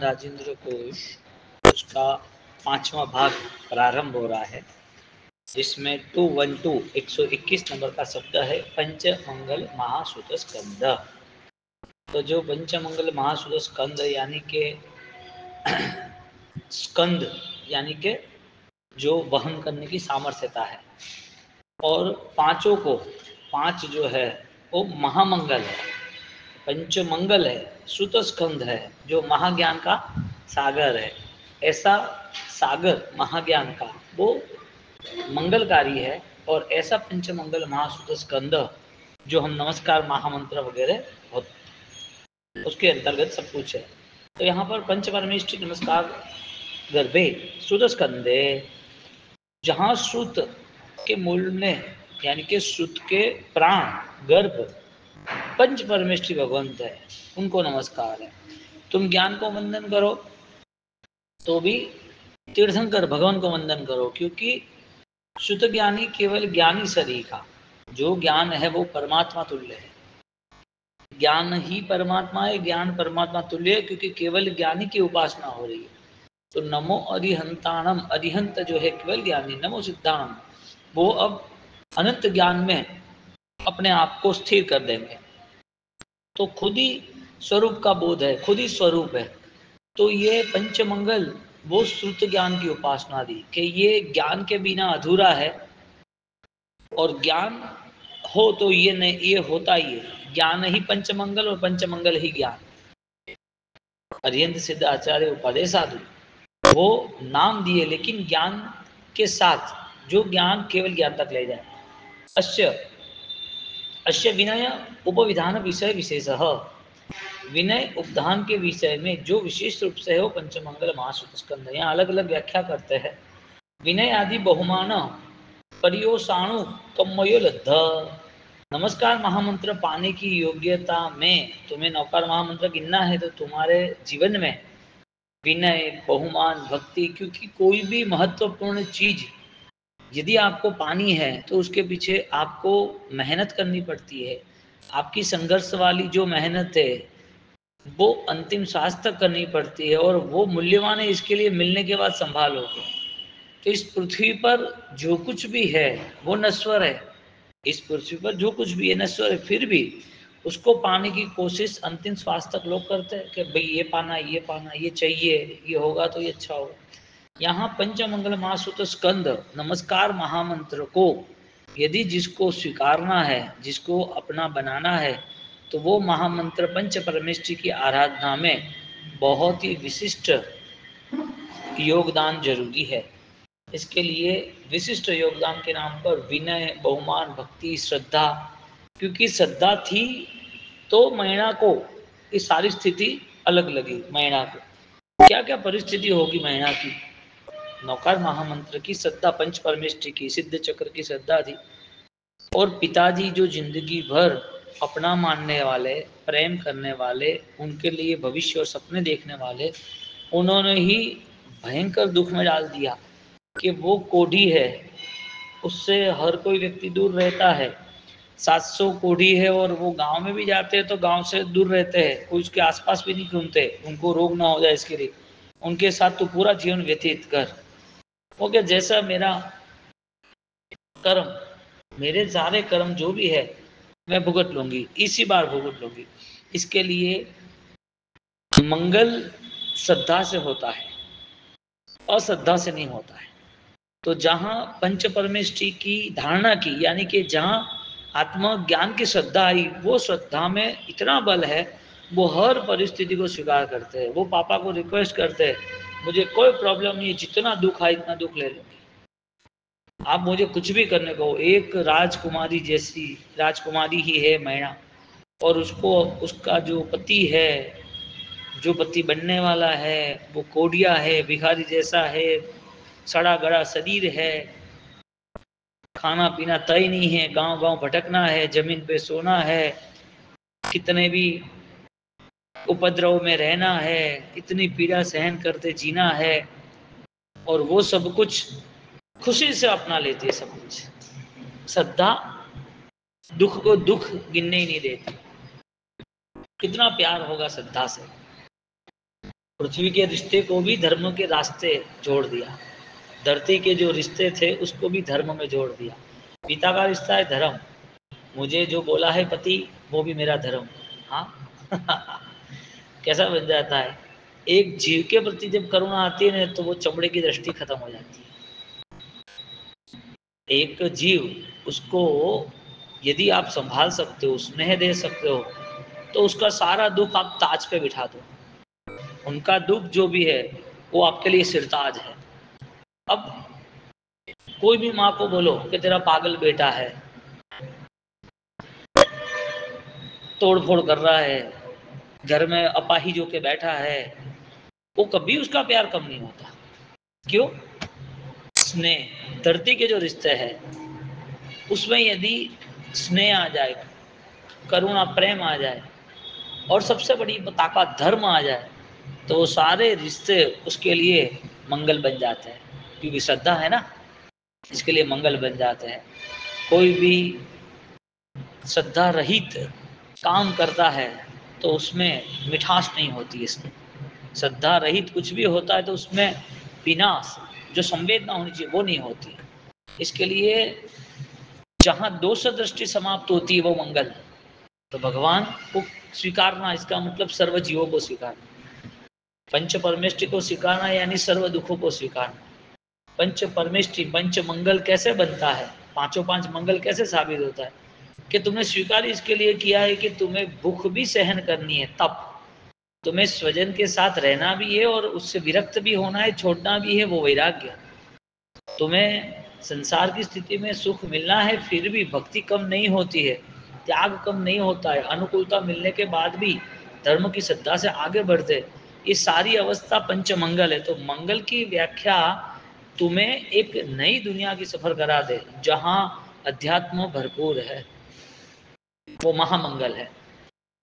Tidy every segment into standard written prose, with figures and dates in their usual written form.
राजेंद्र कोश उसका 5वां भाग प्रारंभ हो रहा है, जिसमें 212 121 नंबर का शब्द है पंचमंगल महासुत स्कंद। तो जो पंचमंगल महासुत स्कंद यानी के स्कंद यानी के जो वहन करने की सामर्थ्यता है, और पांचों को पांच जो है वो महामंगल है, पंचमंगल है, सुत स्कंद है, जो महाज्ञान का सागर है। ऐसा सागर महाज्ञान का वो मंगलकारी है, और ऐसा पंचमंगल महासुत स्कंद जो हम नमस्कार महामंत्र वगैरह उसके अंतर्गत सब कुछ है। तो यहाँ पर पंच परमेष्टि नमस्कार गर्भे सुत स्कंदे, जहाँ श्रुत के मूल में यानी कि श्रुत के प्राण गर्भ पंच परमेष्टि भगवंत है, उनको नमस्कार है। तुम ज्ञान को वंदन करो तो भी तीर्थंकर भगवान को वंदन करो, क्योंकि शुद्ध ज्ञानी केवल ज्ञानी शरीर का जो ज्ञान है वो परमात्मा तुल्य है। ज्ञान ही परमात्मा है, ज्ञान परमात्मा तुल्य है, क्योंकि केवल ज्ञानी की उपासना हो रही है। तो नमो अरिहंताणम, अरिहंत जो है केवल ज्ञानी, नमो सिद्धाणम वो अब अनंत ज्ञान में अपने आप को स्थिर कर देंगे। तो खुद ही स्वरूप का बोध है, खुद ही स्वरूप है। तो ये पंचमंगल वो श्रुत ज्ञान की उपासना दी कि ये ज्ञान के बिना अधूरा है, और ज्ञान हो तो ये नहीं, ये होता ही है। ज्ञान ही पंचमंगल और पंचमंगल ही ज्ञान। अरिहंत सिद्ध आचार्य उपदेश साधु वो नाम दिए, लेकिन ज्ञान के साथ जो ज्ञान केवल ज्ञान तक ले जाए। अश्य विनय उपविधान विषय विशेषः, विनय उपधान के विषय में जो विशेष रूप से है वो पंचमंगल महासुत स्कंद। यहाँ अलग अलग व्याख्या करते हैं। विनय आदि बहुमान परियोसाणु कमयो लद्ध, नमस्कार महामंत्र पाने की योग्यता में तुम्हें नौकार महामंत्र गिनना है तो तुम्हारे जीवन में विनय बहुमान भक्ति, क्योंकि कोई भी महत्वपूर्ण चीज यदि आपको पानी है तो उसके पीछे आपको मेहनत करनी पड़ती है। आपकी संघर्ष वाली जो मेहनत है वो अंतिम सांस तक करनी पड़ती है, और वो मूल्यवान है, इसके लिए मिलने के बाद संभालोगे। तो इस पृथ्वी पर जो कुछ भी है वो नश्वर है, इस पृथ्वी पर जो कुछ भी है नश्वर है, फिर भी उसको पाने की कोशिश अंतिम श्वास तक लोग करते हैं कि भाई ये पाना, ये पाना, ये चाहिए, ये होगा तो ये अच्छा होगा। यहाँ पंचमंगल महासुत स्कंद नमस्कार महामंत्र को यदि जिसको स्वीकारना है, जिसको अपना बनाना है, तो वो महामंत्र पंच परमेष्टि की आराधना में बहुत ही विशिष्ट योगदान जरूरी है। इसके लिए विशिष्ट योगदान के नाम पर विनय, बहुमान, भक्ति, श्रद्धा, क्योंकि श्रद्धा थी तो मैणा को ये सारी स्थिति अलग लगी। मैणा को क्या क्या परिस्थिति होगी मैणा की, नौकार महामंत्र की श्रद्धा, पंच परमेष्टि की, सिद्ध चक्र की श्रद्धा थी, और पिताजी जो जिंदगी भर अपना मानने वाले, प्रेम करने वाले, उनके लिए भविष्य और सपने देखने वाले, उन्होंने ही भयंकर दुख में डाल दिया कि वो कोढ़ी है, उससे हर कोई व्यक्ति दूर रहता है। 700 कोढ़ी है, और वो गांव में भी जाते हैं तो गांव से दूर रहते हैं, कोई उसके आसपास भी नहीं घूमते, उनको रोग ना हो जाए इसके लिए। उनके साथ तो पूरा जीवन व्यतीत कर, ओके, जैसा मेरा कर्म, मेरे सारे कर्म जो भी है मैं भुगत लूंगी, इसी बार भुगत लूंगी। इसके लिए मंगल श्रद्धा से होता है, अश्रद्धा से नहीं होता है। तो जहाँ पंच परमेष्टि की धारणा की, यानी कि जहाँ आत्मज्ञान की श्रद्धा आई, वो श्रद्धा में इतना बल है, वो हर परिस्थिति को स्वीकार करते हैं। वो पापा को रिक्वेस्ट करते हैं, मुझे कोई प्रॉब्लम नहीं, जितना दुख आए इतना दुख ले लूंगी, आप मुझे कुछ भी करने को। एक राजकुमारी जैसी राजकुमारी ही है मैणा, और उसको उसका जो पति है, जो पति बनने वाला है, वो कोडिया है, भिखारी जैसा है, सड़ा गड़ा शरीर है, खाना पीना तय नहीं है, गांव गांव भटकना है, जमीन पे सोना है, कितने भी उपद्रव में रहना है, इतनी पीड़ा सहन करते जीना है, और वो सब कुछ खुशी से अपना लेती है। सब कुछ श्रद्धा दुख को दुख गिनने ही नहीं देती। कितना प्यार होगा श्रद्धा से। पृथ्वी के रिश्ते को भी धर्म के रास्ते जोड़ दिया, धरती के जो रिश्ते थे उसको भी धर्म में जोड़ दिया। पिता का रिश्ता है धर्म, मुझे जो बोला है पति वो भी मेरा धर्म। हाँ कैसा बन जाता है, एक जीव के प्रति जब करुणा आती है ना तो वो चमड़े की दृष्टि खत्म हो जाती है। एक जीव उसको यदि आप संभाल सकते हो, स्नेह दे सकते हो, तो उसका सारा दुख आप ताज पे बिठा दो, उनका दुख जो भी है वो आपके लिए सिरताज है। अब कोई भी माँ को बोलो कि तेरा पागल बेटा है, तोड़ फोड़ कर रहा है, घर में अपाहिज होके बैठा है, वो कभी उसका प्यार कम नहीं होता। क्यों? स्नेह, धरती के जो रिश्ते हैं उसमें यदि स्नेह आ जाए, करुणा प्रेम आ जाए और सबसे बड़ी ताकत धर्म आ जाए, तो वो सारे रिश्ते उसके लिए मंगल बन जाते हैं, क्योंकि श्रद्धा है ना, इसके लिए मंगल बन जाते हैं। कोई भी श्रद्धा रहित काम करता है तो उसमें मिठास नहीं होती। इसमें श्रद्धा रहित कुछ भी होता है तो उसमें विनाश, जो संवेदना होनी चाहिए वो नहीं होती। इसके लिए जहाँ दोष दृष्टि समाप्त होती है वो मंगल। तो भगवान को स्वीकारना, इसका मतलब सर्व जीवों को स्वीकारना, पंच परमेष्टि को स्वीकारना यानी सर्व दुखों को स्वीकारना। पंच परमेष्टि, पंच मंगल कैसे बनता है, पांचों पांच मंगल कैसे साबित होता है कि तुमने स्वीकार इसके लिए किया है कि तुम्हें भूख भी सहन करनी है, तप, तुम्हें स्वजन के साथ रहना भी है और उससे विरक्त भी होना है, छोड़ना भी है, वो वैराग्य। तुम्हें संसार की स्थिति में सुख मिलना है, फिर भी भक्ति कम नहीं होती है, त्याग कम नहीं होता है, अनुकूलता मिलने के बाद भी धर्म की श्रद्धा से आगे बढ़ते, ये सारी अवस्था पंचमंगल है। तो मंगल की व्याख्या तुम्हें एक नई दुनिया की सफर करा दे जहां अध्यात्म भरपूर है, वो महामंगल है।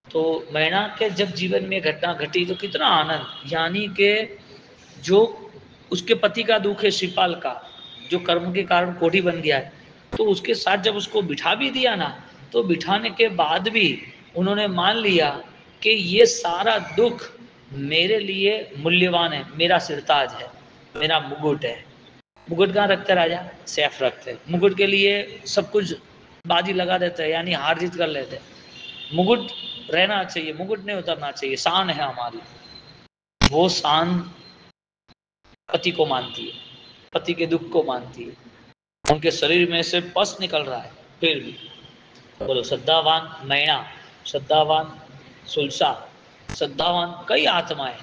तो मैना के जब जीवन में घटना घटी तो कितना आनंद, यानी कि जो उसके पति का दुख है शिपाल का, जो कर्म के कारण कोढ़ी बन गया है, तो उसके साथ जब उसको बिठा भी दिया ना, तो बिठाने के बाद भी उन्होंने मान लिया कि ये सारा दुख मेरे लिए मूल्यवान है, मेरा सिरताज है, मेरा मुकुट है। मुकुट कहाँ रखते राजा? सैफ रखते, मुकुट के लिए सब कुछ बाजी लगा देते हैं, यानी हार जीत कर लेते हैं। मुकुट रहना चाहिए, मुकुट नहीं उतरना चाहिए, शान है हमारी। वो शान पति को मानती है, पति के दुख को मानती है, उनके शरीर में से पस निकल रहा है, फिर भी बोलो श्रद्धावान मैना, श्रद्धावान सुलसा, श्रद्धावान कई आत्माएं,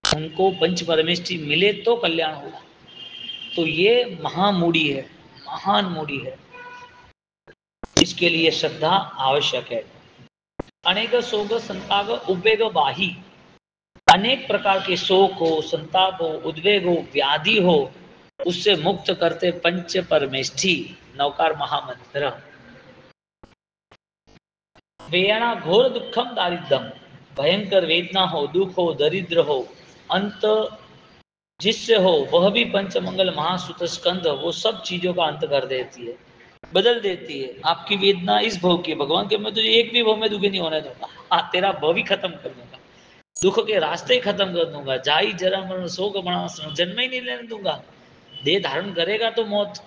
उनको पंच परमेष्टि मिले तो कल्याण होगा। तो ये महामूढ़ी है, महान मूढ़ी है, इसके लिए श्रद्धा आवश्यक है। अनेक शोक संताप उद्वेग बाही, अनेक प्रकार के शोक हो, संताप हो, उद्वेग हो, व्याधि हो, उससे मुक्त करते पंच परमेष्ठी नौकार महामंत्र। वेयणा घोर दुखम दारिद्रम, भयंकर वेदना हो, दुख हो, दरिद्र हो, अंत जिससे हो वह भी पंचमंगल महासुत स्कंद वो सब चीजों का अंत कर देती है, बदल देती है। आपकी वेदना इस भव की, भगवान के मैं तुझे एक भी भव में दुखी नहीं होने दूंगा, हाँ तेरा भव ही खत्म कर दूंगा, दुख के रास्ते ही खत्म कर दूंगा, जाई जरा मरण शोक बड़ा जन्म ही नहीं लेने दूंगा। देह धारण करेगा तो मौत,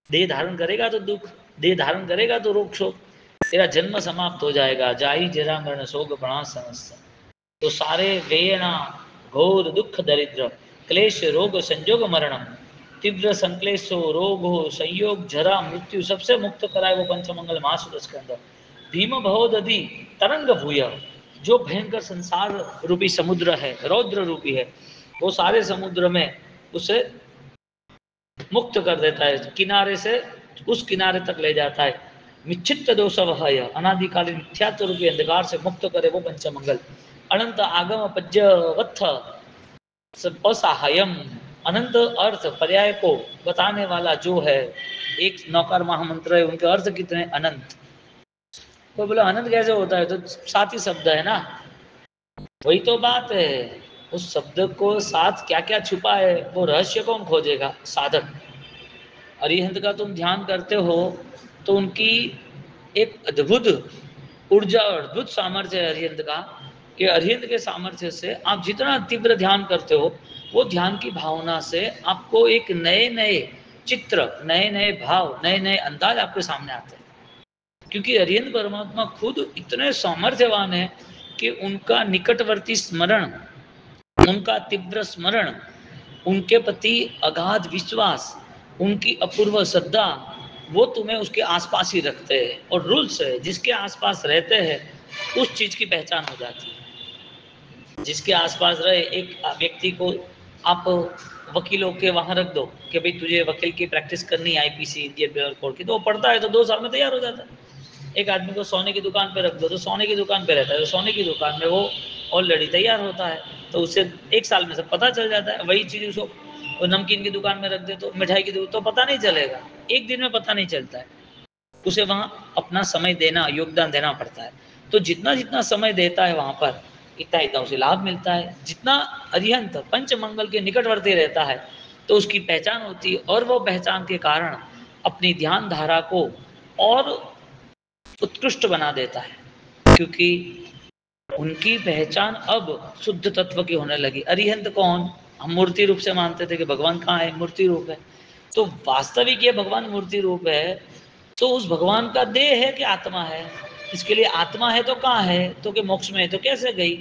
देह धारण करेगा तो दुख, देह धारण करेगा तो रोग शोक, तेरा जन्म समाप्त हो जाएगा। जाई जरा मरण शोक बड़ा समस्या, तो सारे वेयना घोर दुख दरिद्र क्लेश रोग संयोग मरणम, तीव्र संक्लेशो रोग हो संयोग जरा मृत्यु सबसे मुक्त कराए वो पंचमंगल महासुत स्कंद। भीम भवोदधि तरंग भूय, जो भयंकर संसार रूपी समुद्र है, रौद्र रूपी है, वो सारे समुद्र में उसे मुक्त कर देता है, किनारे से उस किनारे तक ले जाता है। मिच्छित दोष वहय, अनादिकालीन मिथ्यात्व रूपी अंधकार से मुक्त करे वो पंचमंगल। अनंत आगम पज्यवत्थ असहायम, अनंत अर्थ पर्याय को बताने वाला जो है, एक नौकार महामंत्र है, उनके अर्थ कितने अनंत। तो बोला अनंत कैसे होता है, तो साथ ही शब्द है ना, वही तो बात है। उस शब्द को साथ क्या क्या छुपा है वो रहस्य कौन खोजेगा? साधक। अरिहंत का तुम ध्यान करते हो तो उनकी एक अद्भुत ऊर्जा और अद्भुत सामर्थ्य है अरिहंत का, कि अरिहंत के सामर्थ्य से आप जितना तीव्र ध्यान करते हो, वो ध्यान की भावना से आपको एक नए नए चित्र, नए नए भाव, नए नए अंदाज आपके सामने आते हैं। क्योंकि अरिहंत परमात्मा खुद इतने सामर्थ्यवान है कि उनका निकटवर्ती स्मरण, उनका तीव्र स्मरण, उनके प्रति अगाध विश्वास, उनकी अपूर्व श्रद्धा, वो तुम्हें उसके आसपास ही रखते हैं। और रूल्स है, जिसके आसपास रहते हैं उस चीज की पहचान हो जाती है। जिसके आसपास रहे एक व्यक्ति को आप वकीलों के वहां रख दो कि भाई तुझे वकील की प्रैक्टिस करनी है, आईपीसी, इंडियन पेनल कोड की, तो वो पढ़ता है तो 2 साल में तैयार हो जाता है। एक आदमी को सोने की दुकान पे रख दो तो सोने की दुकान पे रहता है, तो सोने की दुकान में वो ऑलरेडी तैयार होता है, तो उसे 1 साल में सब पता चल जाता है। वही चीज़ उसको वो नमकीन की दुकान में रख दे, तो मिठाई की दुकान, तो पता नहीं चलेगा, 1 दिन में पता नहीं चलता है। उसे वहाँ अपना समय देना, योगदान देना पड़ता है। तो जितना जितना समय देता है वहाँ पर, इतना इतना उसे लाभ मिलता है। जितना अरिहंत पंच मंगल के निकटवर्ती रहता है तो उसकी पहचान होती है, और वो पहचान के कारण अपनी ध्यान धारा को और उत्कृष्ट बना देता है, क्योंकि उनकी पहचान अब शुद्ध तत्व की होने लगी। अरिहंत कौन? हम मूर्ति रूप से मानते थे कि भगवान कहाँ है, मूर्ति रूप है। तो वास्तविक ये भगवान मूर्ति रूप है, तो उस भगवान का देह है कि आत्मा है? इसके लिए आत्मा है तो कहाँ है, तो कि मोक्ष में है, तो कैसे गई?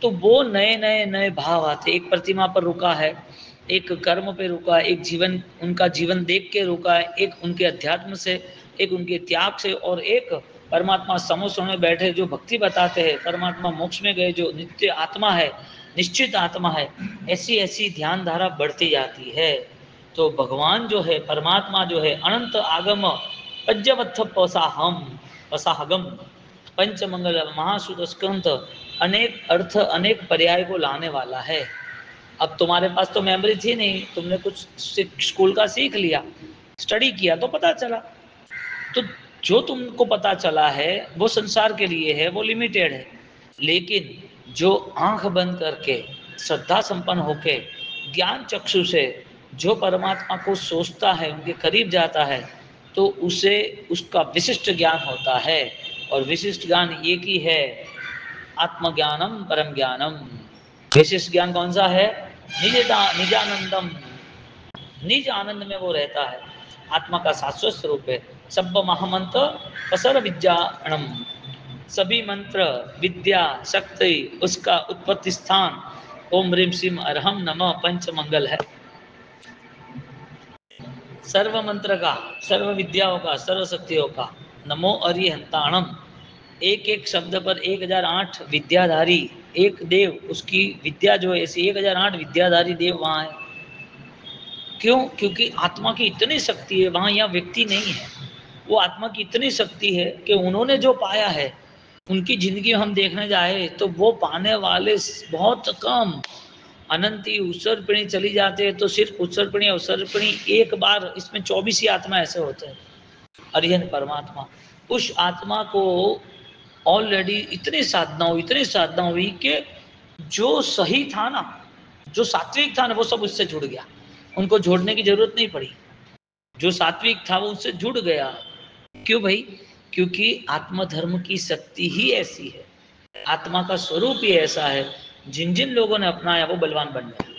तो वो नए नए नए भाव आते। एक प्रतिमा पर रुका है, एक कर्म पे रुका है, एक जीवन, उनका जीवन देख के रुका है, एक उनके अध्यात्म से, एक उनके त्याग से, और एक परमात्मा समोसों में बैठे जो भक्ति बताते हैं, परमात्मा मोक्ष में गए जो नित्य आत्मा है, निश्चित आत्मा है। ऐसी ऐसी ध्यान धारा बढ़ती जाती है। तो भगवान जो है, परमात्मा जो है, अनंत आगम पंचवत्थ पसाहगम, पंचमंगल महासुत स्कंध, अनेक अर्थ, अनेक पर्याय को लाने वाला है। अब तुम्हारे पास तो मेमोरी थी नहीं, तुमने कुछ स्कूल का सीख लिया, स्टडी किया तो पता चला। तो जो तुमको पता चला है वो संसार के लिए है, वो लिमिटेड है। लेकिन जो आंख बंद करके, श्रद्धा संपन्न होके, ज्ञान चक्षु से जो परमात्मा को सोचता है, उनके करीब जाता है, तो उसे उसका विशिष्ट ज्ञान होता है। और विशिष्ट ज्ञान एक ही है, आत्मज्ञानम परम ज्ञानम। विशिष्ट ज्ञान कौन सा है? निजानंदम, निज आनंद में वो रहता है, आत्मा का शाश्वत स्वरूप है। सब महामंत्र असर विद्याणम, सभी मंत्र, विद्या, शक्ति, उसका उत्पत्ति स्थान ओम ह्रीम श्रीम अरहम नमः पंच मंगल है। सर्व मंत्र का, सर्व विद्याओं का, सर्व शक्तियों का नमो अरिहंताणम। एक एक शब्द पर 1008 विद्याधारी, एक देव, उसकी विद्या जो है ऐसी 1008 विद्याधारी देव वहाँ है। क्यों? क्योंकि आत्मा की इतनी शक्ति है वहाँ, यहाँ व्यक्ति नहीं है। वो आत्मा की इतनी शक्ति है कि उन्होंने जो पाया है, उनकी जिंदगी में हम देखने जाए तो वो पाने वाले बहुत कम। अनंती उत्सर्पिणी चली जाते हैं तो सिर्फ उत्सर्पिणी उत्सर्पिणी एक बार, इसमें 24 ही आत्मा ऐसे होते हैं। अरिहंत परमात्मा, उस आत्मा को ऑलरेडी इतनी साधना हुई कि जो सही था ना, जो सात्विक था ना, वो सब उससे जुड़ गया। उनको जोड़ने की जरूरत नहीं पड़ी। जो सात्विक था वो उससे जुड़ गया। क्यों भाई? क्योंकि आत्मधर्म की शक्ति ही ऐसी है, आत्मा का स्वरूप ही ऐसा है। जिन जिन लोगों ने अपनाया वो बलवान बन गए।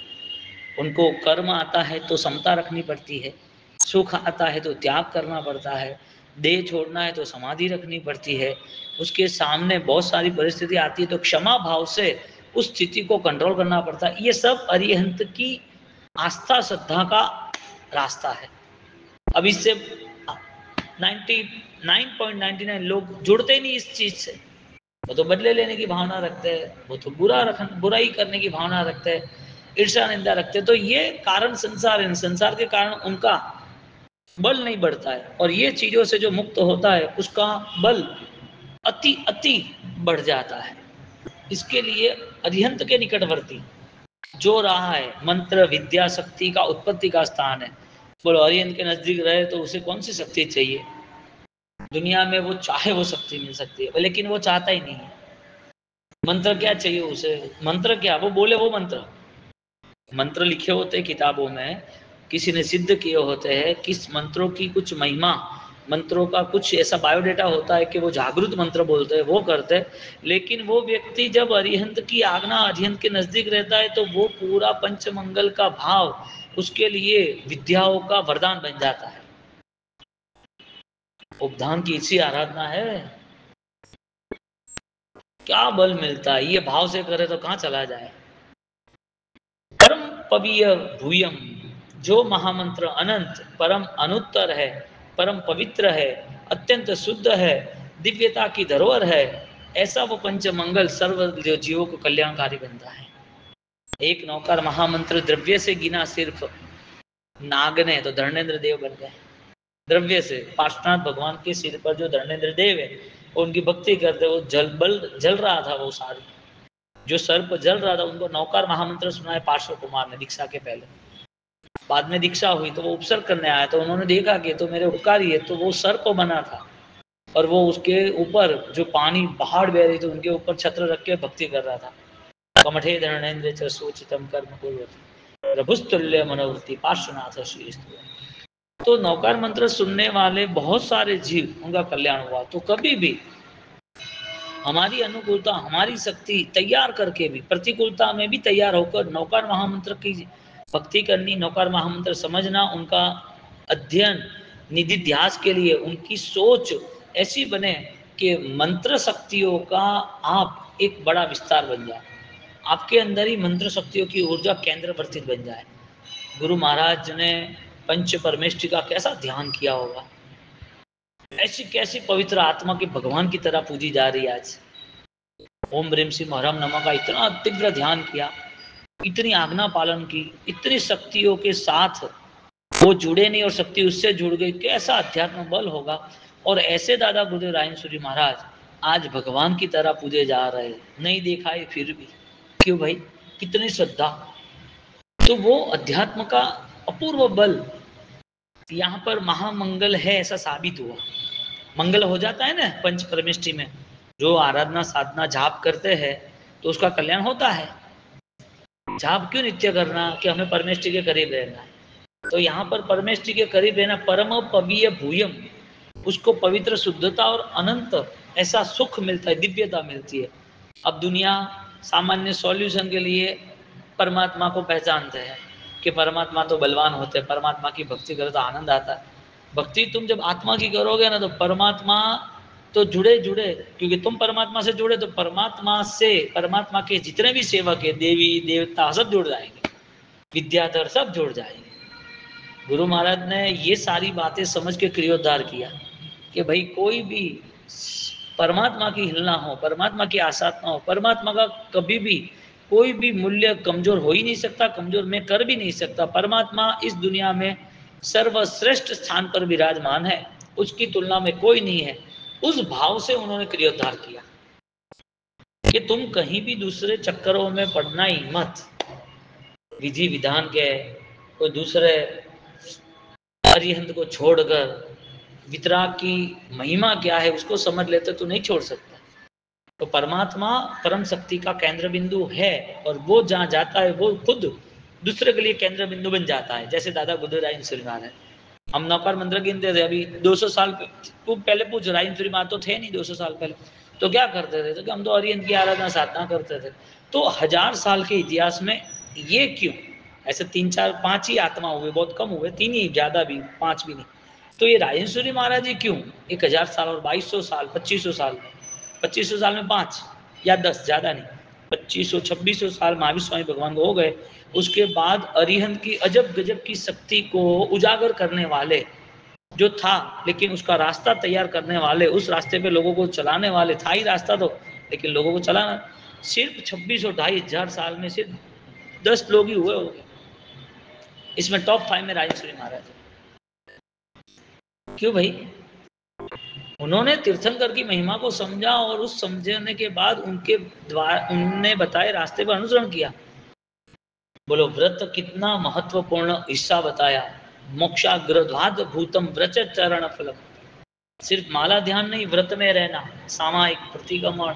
उनको कर्म आता है तो समता रखनी पड़ती है, सुख आता है तो त्याग करना पड़ता है, देह छोड़ना है तो समाधि रखनी पड़ती है। उसके सामने बहुत सारी परिस्थिति आती है तो क्षमा भाव से उस स्थिति को कंट्रोल करना पड़ता है। ये सब अरिहंत की आस्था श्रद्धा का रास्ता है। अब इससे 99.99 लोग जुड़ते ही नहीं इस चीज से। वो तो बदले लेने की भावना रखते हैं, वो तो बुराई करने की भावना रखते हैं, ईर्ष्या निंदा रखते हैं। तो ये कारण संसार है, संसार के कारण उनका बल नहीं बढ़ता है। और ये चीजों से जो मुक्त होता है उसका बल अति अति बढ़ जाता है। इसके लिए अरिहंत के निकटवर्ती जो रहा है, मंत्र विद्या शक्ति का उत्पत्ति का स्थान है। बोलो अरिहंत के नजदीक रहे तो उसे कौन सी शक्ति चाहिए? दुनिया में वो चाहे वो शक्ति मिल सकती है, लेकिन वो चाहता ही नहीं है। मंत्र क्या चाहिए उसे? मंत्र क्या, वो बोले वो मंत्र, मंत्र लिखे होते हैं किताबों में, किसी ने सिद्ध किए होते हैं, किस मंत्रों की कुछ महिमा मंत्रों का कुछ ऐसा बायोडेटा होता है कि वो जागृत मंत्र बोलते हैं, वो करते हैं, लेकिन वो व्यक्ति जब अरिहंत की आज्ञा अरिहंत के नजदीक रहता है तो वो पूरा पंचमंगल का भाव उसके लिए विद्याओं का वरदान बन जाता है। उपधान की इसी आराधना है, क्या बल मिलता है, ये भाव से करे तो कहाँ चला जाए। परम पवीय भूयम, जो महामंत्र अनंत परम अनुत्तर है, परम पवित्र है, अत्यंत शुद्ध है, दिव्यता की धरोहर है, ऐसा वो पंचमंगल सर्व जीवों को कल्याणकारी बनता है। एक नौकर महामंत्र द्रव्य से गिना सिर्फ नाग ने तो धर्मेंद्र देव बन गए। द्रव्य से पार्श्वनाथ भगवान के सिर पर जो धर्मेंद्र देव है उनकी भक्ति करते, वो जल रहा था, वो सारी जो सर्प जल रहा था उनको नौकार महामंत्र सुनाए पार्श्व कुमार ने दीक्षा के पहले। बाद में दीक्षा हुई तो वो उपसर्ग करने आया तो उन्होंने देखा कि तो मेरे उपकारी है, तो वो सर्प बना था और वो उसके ऊपर जो पानी पहाड़ बह रही थी उनके ऊपर छत्र रख के भक्ति कर रहा था। कमठे धर्मेंद्र च सोचितम कर्म कुर्वति प्रभुस्तुल्य मनोवृत्ति पार्श्वनाथ श्री। तो नौकार मंत्र सुनने वाले बहुत सारे जीव उनका कल्याण हुआ। तो कभी भी हमारी अनुकूलता, हमारी शक्ति तैयार करके भी, प्रतिकूलता में भी तैयार होकर नौकार महामंत्र की भक्ति करनी, नौकार महामंत्र समझना, उनका अध्ययन निधिध्यास के लिए उनकी सोच ऐसी बने कि मंत्र शक्तियों का आप एक बड़ा विस्तार बन जाए, आपके अंदर ही मंत्र शक्तियों की ऊर्जा केंद्र वर्तित बन जाए। गुरु महाराज ने पंच परमेष्टि का कैसा ध्यान किया होगा, ऐसी कैसी पवित्र आत्मा की भगवान की तरह पूजी जा रही है आज। ओम ह्रीम सिंह हरम नमः का इतना तीव्र ध्यान किया, इतनी आज्ञा पालन की, इतनी शक्तियों के साथ वो जुड़े नहीं और शक्ति उससे जुड़ गई, कैसा अध्यात्म बल होगा। और ऐसे दादा गुरुदेव रायन महाराज आज भगवान की तरह पूजे जा रहे, नहीं देखा है फिर भी, क्यों भाई, कितनी श्रद्धा। तो वो अध्यात्म का अपूर्व बल यहाँ पर महामंगल है ऐसा साबित हुआ। मंगल हो जाता है ना पंच परमेष्टि में, जो आराधना साधना जाप करते हैं तो उसका कल्याण होता है। जाप क्यों नित्य करना, कि हमें परमेष्टि के करीब रहना है। तो यहाँ पर परमेष्टि के करीब रहना, परम पवीय भूयम, उसको पवित्र शुद्धता और अनंत ऐसा सुख मिलता है, दिव्यता मिलती है। अब दुनिया सामान्य सॉल्यूशन के लिए परमात्मा को पहचानते हैं कि परमात्मा तो बलवान होते हैं, परमात्मा की भक्ति करो तो आनंद आता है। भक्ति तुम जब आत्मा की करोगे ना तो परमात्मा तो जुड़े जुड़े, क्योंकि तुम परमात्मा से जुड़े तो परमात्मा से, परमात्मा के जितने भी सेवक है, देवी देवता सब जुड़ जाएंगे, विद्याधर सब जुड़ जाएंगे। गुरु महाराज ने ये सारी बातें समझ के क्रियोद्धार किया कि भाई कोई भी परमात्मा की हिलना हो, परमात्मा की आसात ना हो, परमात्मा का कभी भी कोई भी मूल्य कमजोर हो ही नहीं सकता, कमजोर मैं कर भी नहीं सकता। परमात्मा इस दुनिया में सर्वश्रेष्ठ स्थान पर विराजमान है, उसकी तुलना में कोई नहीं है। उस भाव से उन्होंने क्रियोद्धार किया कि तुम कहीं भी दूसरे चक्करों में पड़ना ही मत, विधि विधान के कोई दूसरे अरिहंत को छोड़कर वितराग की महिमा क्या है उसको समझ लेते तो नहीं छोड़ सकता। तो परमात्मा परम शक्ति का केंद्र बिंदु है और वो जहाँ जाता है वो खुद दूसरे के लिए केंद्र बिंदु बन जाता है। जैसे दादा गुरुदेव रायन श्रीमान है, हम नौकर मंत्र गिनते थे, अभी 200 साल पहले पूछ, रायन श्रीमान तो थे नहीं 200 साल पहले, तो क्या करते थे, तो कि हम तो अरिहंत की आराधना साधना करते थे। तो 1000 साल के इतिहास में ये क्यों, ऐसे 3 4 5 ही आत्मा हुए, बहुत कम हुए, 3 ही, ज्यादा भी 5 भी नहीं। तो ये राजेश्वरी महाराज जी क्यों 1000 साल और 2200 साल 2500 साल में, 2500 साल में 5 या 10, ज्यादा नहीं, 2500 2600 साल महावीर स्वामी भगवान को हो गए। उसके बाद अरिहंत की अजब गजब की शक्ति को उजागर करने वाले जो था, लेकिन उसका रास्ता तैयार करने वाले, उस रास्ते पे लोगों को चलाने वाले, था ही रास्ता तो, लेकिन लोगों को चलाना सिर्फ 26 और 2500 साल में सिर्फ 10 लोग ही हुए होंगे। इसमें टॉप 5 में राजेश्वरी महाराज। क्यों भाई, उन्होंने तीर्थंकर की महिमा को समझा और उस समझने के बाद उनके द्वारा उन्होंने बताए रास्ते पर अनुसरण किया। बोलो, व्रत कितना महत्वपूर्ण हिस्सा बताया। मोक्षाग्रध्वाद भूतम व्रत चरण फलम, सिर्फ माला ध्यान नहीं, व्रत में रहना, सामायिक प्रतिगमन,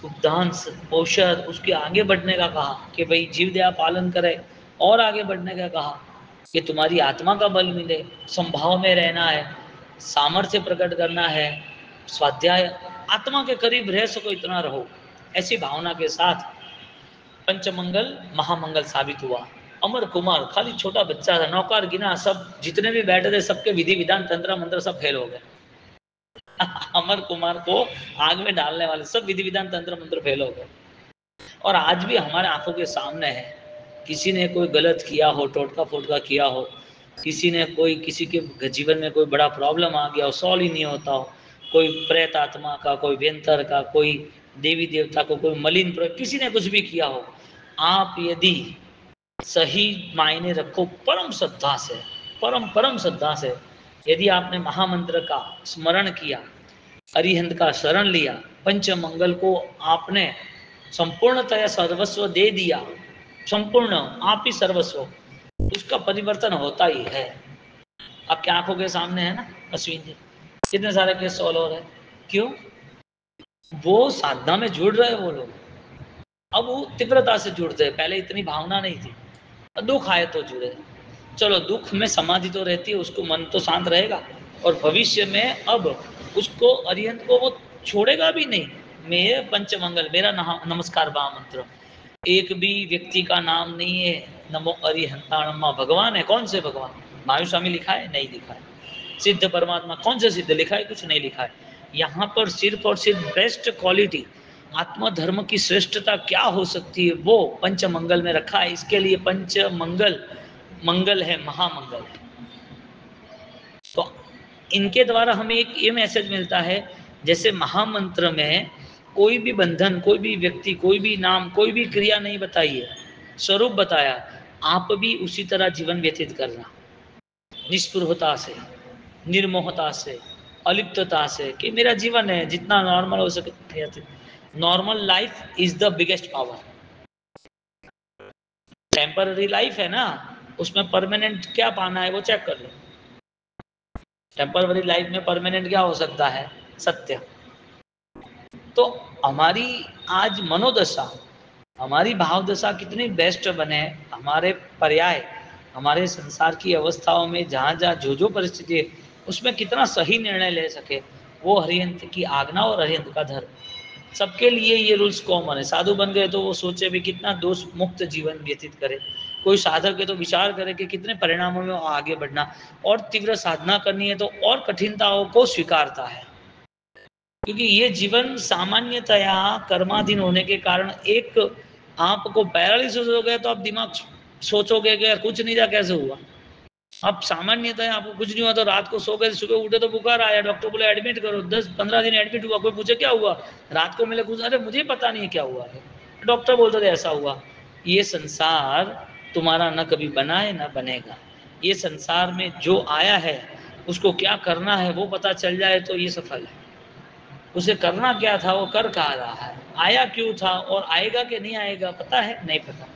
उपदान, औषध, उसके आगे बढ़ने का कहा कि भाई जीव दया पालन करे, और आगे बढ़ने का कहा कि तुम्हारी आत्मा का बल मिले, संभाव में रहना है, सामर्थ्य प्रकट करना है, स्वाध्याय, आत्मा के करीब रह सको इतना रहो, ऐसी भावना के साथ पंचमंगल महामंगल साबित हुआ। अमर कुमार खाली छोटा बच्चा था, नौकर गिना, सब जितने भी बैठे थे सबके विधि विधान तंत्र मंत्र सब फेल हो गए। अमर कुमार को आग में डालने वाले सब विधि विधान तंत्र मंत्र फेल हो गए। और आज भी हमारे आंखों के सामने है, किसी ने कोई गलत किया हो, टोटका फोटका किया हो, किसी ने कोई, किसी के जीवन में कोई बड़ा प्रॉब्लम आ गया हो, सॉल्व ही नहीं होता हो, कोई प्रेत आत्मा का, कोई व्यंतर का, कोई देवी देवता को, कोई मलिन प्रयोग, किसी ने कुछ भी किया हो, आप यदि सही मायने रखो परम श्रद्धा से, परम परम श्रद्धा से यदि आपने महामंत्र का स्मरण किया, अरिहंत का शरण लिया, पंचमंगल को आपने संपूर्णतया सर्वस्व दे दिया, संपूर्ण आप ही सर्वस्व, उसका परिवर्तन होता ही है। आपकी आंखों के सामने है ना अश्विन जी, कितने सारे केस सॉल्व हो रहे हैं। क्यों? वो साधना में जुड़ रहे वो लोग, अब वो तीव्रता से जुड़ते हैं, पहले इतनी भावना नहीं थी, दुख आए तो जुड़े। चलो दुख में समाधि तो रहती है, उसको मन तो शांत रहेगा, और भविष्य में अब उसको अरिहंत को वो छोड़ेगा भी नहीं। मेरे पंचमंगल, मेरा नमस्कार महामंत्र, एक भी व्यक्ति का नाम नहीं है नमो अरिहंताणमा, भगवान है। कौन से भगवान? महावीर स्वामी लिखा है? नहीं लिखा है। सिद्ध परमात्मा, कौन से सिद्ध लिखा है? कुछ नहीं लिखा है। यहाँ पर सिर्फ और सिर्फ बेस्ट क्वालिटी, आत्मा धर्म की श्रेष्ठता क्या हो सकती है, वो पंचमंगल में रखा है। इसके लिए पंचमंगल मंगल है, महामंगल है। तो इनके द्वारा हमें एक ये मैसेज मिलता है, जैसे महामंत्र में कोई भी बंधन, कोई भी व्यक्ति, कोई भी नाम, कोई भी क्रिया नहीं बताई है, स्वरूप बताया, आप भी उसी तरह जीवन व्यतीत करना, निष्पृहता से, निर्मोहता से, अलिप्तता से, कि मेरा जीवन है, जितना नॉर्मल हो सके। Normal life is the biggest power. Temporary life है ना, उसमें परमानेंट क्या पाना है वो चेक कर लो। टेम्पररी लाइफ में परमानेंट क्या हो सकता है? सत्य। तो हमारी आज मनोदशा, हमारी भाव दशा कितनी बेस्ट बने, हमारे पर्याय, हमारे संसार की अवस्थाओं में जहाँ जहाँ जो जो परिस्थिति है, उसमें कितना सही निर्णय ले सके, वो हरिहंत की आज्ञा और हरिहंत का धर्म। सबके लिए ये रूल्स कॉमन है। साधु बन गए तो वो सोचे भी कितना दोष मुक्त जीवन व्यतीत करे, कोई साधक है तो विचार करे कि कितने परिणामों में आगे बढ़ना, और तीव्र साधना करनी है तो और कठिनताओं को स्वीकारता है। क्योंकि ये जीवन सामान्यतया कर्माधीन होने के कारण, एक आपको पैरालिसिस हो गया तो आप दिमाग सोचोगे कि यार कुछ नहीं था, कैसे हुआ। अब सामान्यतः आपको कुछ नहीं हुआ तो रात को सो गए, सुबह उठे तो बुखार आया, डॉक्टर बोले एडमिट करो, 10-15 दिन एडमिट हुआ, कोई पूछे क्या हुआ, रात को मिले कुछ, अरे मुझे पता नहीं है क्या हुआ है, डॉक्टर बोलते थे ऐसा हुआ। ये संसार तुम्हारा न कभी बना है न बनेगा। ये संसार में जो आया है उसको क्या करना है वो पता चल जाए तो ये सफल है। उसे करना क्या था वो कर कहा रहा है, आया क्यों था और आएगा कि नहीं आएगा पता है? नहीं पता।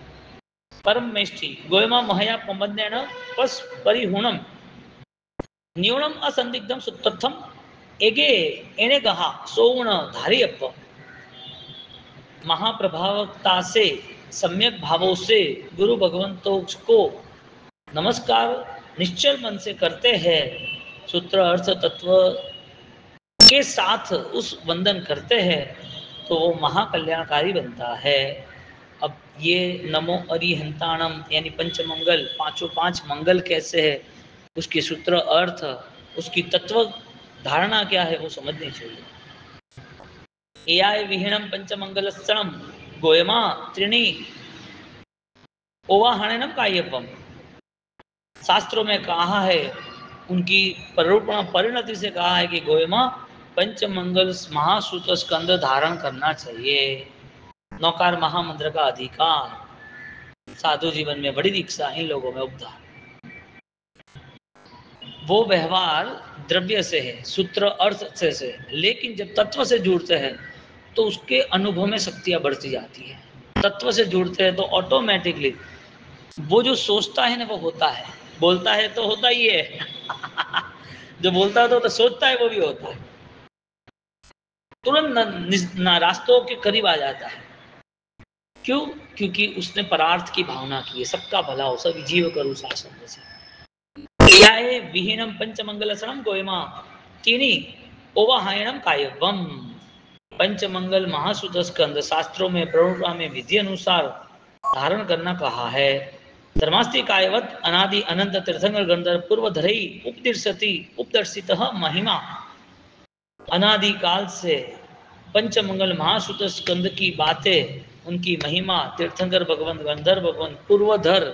परम मेष्ठी गोयमा महया प्रबंधेन पस परिहुणम न्यूनम असंदिग्धम सुतथम एगे एने कहा सोवण धारियप्प। महाप्रभावकता से, सम्यक भावों से गुरु भगवंतों को नमस्कार निश्चल मन से करते हैं, सूत्र अर्थ तत्व के साथ उस वंदन करते हैं तो वो महाकल्याणकारी बनता है। अब ये नमो अरिहंताणम यानी पंचमंगल, पांचों पांच मंगल कैसे है, उसके सूत्र अर्थ, उसकी तत्व धारणा क्या है वो समझनी चाहिए। एयाय विहीणम पंचमंगलस्तणम गोयमा त्रिणी ओवाहणनम कायपम। शास्त्रों में कहा है, उनकी परूपण परिणति से कहा है कि गोयमा पंचमंगल महासूत स्कंद धारण करना चाहिए। नौकार महामंत्र का अधिकार, साधु जीवन में बड़ी दीक्षा, इन लोगों में उपधार। वो व्यवहार द्रव्य से है, सूत्र अर्थ से, लेकिन जब तत्व से जुड़ते हैं तो उसके अनुभव में शक्तियां बढ़ती जाती है। तत्व से जुड़ते हैं तो ऑटोमेटिकली वो जो सोचता है ना वो होता है, बोलता है तो होता ही है जो बोलता है तो सोचता है वो भी होता है, तुरंत रास्तों के करीब आ जाता है। क्यों? क्योंकि उसने परार्थ की भावना की है, सबका भला हो, सब जीव करू शासन से। विहीनम पंचमंगलसनम गोयमा तीनी ओवाहायणम कायवम। पंचमंगल महासुत स्कंद शास्त्रों में प्रवृत्ति में विधि अनुसार धारण करना कहा है। धर्मास्ति कायवत अनादि अनंत तीर्थंकर गंधर्व पूर्वधरई उपदर्शित महिमा। अनादि काल से पंचमंगल महासुत स्कंद की बातें, उनकी महिमा, तीर्थंकर भगवंत, गंधर्व भगवंत, पूर्वधर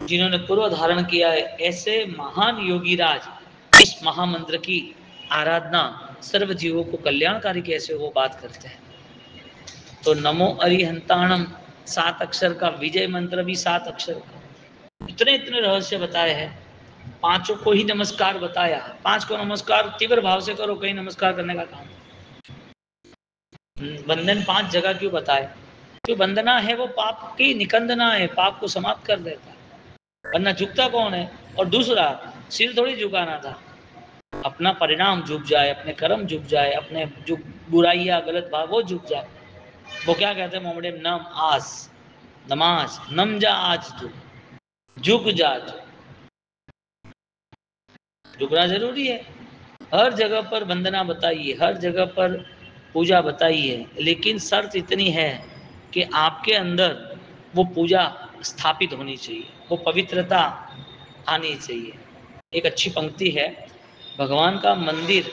जिन्होंने पूर्व धारण किया है, ऐसे महान योगीराज इस महामंत्र की आराधना सर्व जीवों को कल्याणकारी कैसे वो बात करते हैं। तो नमो अरिहंताणम 7 अक्षर का विजय मंत्र भी 7 अक्षर का, इतने इतने रहस्य बताए हैं। 5 को ही नमस्कार बताया, 5 को नमस्कार तीव्र भाव से करो, कहीं नमस्कार करने का काम। बंधन 5 जगह क्यों बताए? जो वंदना है वो पाप की निकंदना है, पाप को समाप्त कर देता है, वरना झुकता कौन है? और दूसरा सिर थोड़ी झुकाना था, अपना परिणाम झुक जाए, अपने कर्म झुक जाए, अपने जो बुराइयां गलत भाव वो झुक जाए। वो क्या कहते हैं मोमड़े, नम आज नमाज, नम जा आज तू, झुक जा तू। झुकना जरूरी है। हर जगह पर वंदना बताइए, हर जगह पर पूजा बताइए, लेकिन शर्त इतनी है कि आपके अंदर वो पूजा स्थापित होनी चाहिए, वो पवित्रता आनी चाहिए। एक अच्छी पंक्ति है, भगवान का मंदिर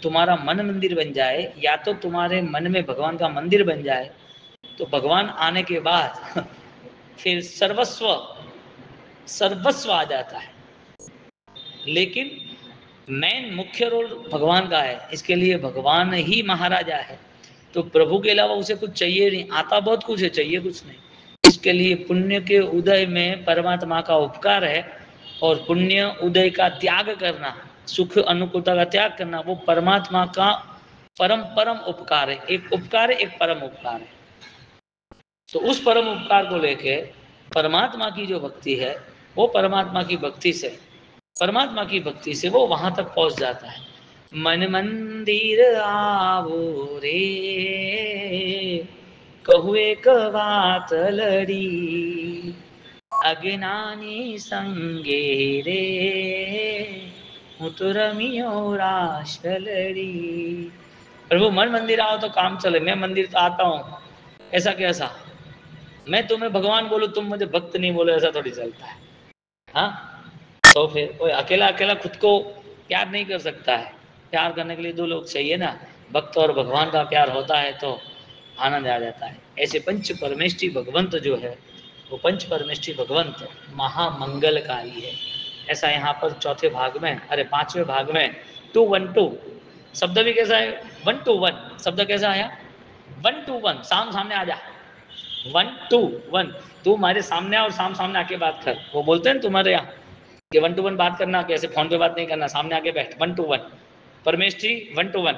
तुम्हारा मन मंदिर बन जाए, या तो तुम्हारे मन में भगवान का मंदिर बन जाए, तो भगवान आने के बाद फिर सर्वस्व आ जाता है। लेकिन मेन मुख्य रोल भगवान का है, इसके लिए भगवान ही महाराजा है। तो प्रभु के अलावा उसे कुछ चाहिए नहीं, आता बहुत कुछ है, चाहिए कुछ नहीं। इसके लिए पुण्य के उदय में परमात्मा का उपकार है, और पुण्य उदय का त्याग करना, सुख अनुकूलता का त्याग करना, वो परमात्मा का परम उपकार है। एक उपकार है, एक परम उपकार है। तो उस परम उपकार को लेके परमात्मा की जो भक्ति है, वो परमात्मा की भक्ति से वो वहां तक पहुंच जाता है। मन मंदिर आवो रे, कहू एक बात लड़ी, अज्ञानी संगे रे, हूँ तो रमियो रास लड़ी। प्रभु मन मंदिर आओ तो काम चले, मैं मंदिर तो आता हूँ, ऐसा कैसा? मैं तुम्हें भगवान बोलूं, तुम मुझे भक्त नहीं बोलो, ऐसा थोड़ी चलता है। हाँ, तो फिर कोई अकेला अकेला खुद को प्यार नहीं कर सकता है। प्यार करने के लिए 2 लोग चाहिए ना। भक्त और भगवान का प्यार होता है तो आनंद आ जाता है। ऐसे पंच परमेष्ठी भगवंत जो है, वो पंच परमेष्ठी भगवंत महामंगलकारी है। ऐसा यहाँ पर 4थे भाग में, अरे 5वें भाग में 2-1-2 शब्द भी कैसा है? 1-2-1 शब्द कैसा आया? 1-2-1, सामने आ जा, 1-2-1, तू हमारे सामने और सामने आके बात कर। वो बोलते हैं तुम्हारे यहाँ कि 1-1 बात करना, कैसे फोन पे बात नहीं करना, सामने आके बैठ। 1-1 परमेष्ठी 1-1।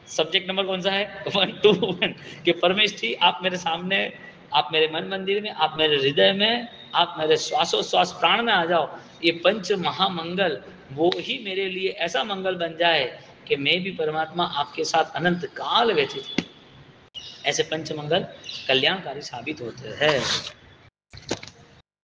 सब्जेक्ट नंबर कौन सा है? 1-1 कि परमेष्ठी आप मेरे सामने, आप मेरे मन मंदिर में, आप मेरे हृदय में, आप मेरे श्वासोश्वास प्राण में आ जाओ। ये पंच महामंगल वो ही मेरे लिए ऐसा मंगल बन जाए कि मैं भी परमात्मा आपके साथ अनंत काल व्यतीत। ऐसे पंचमंगल कल्याणकारी साबित होते हैं।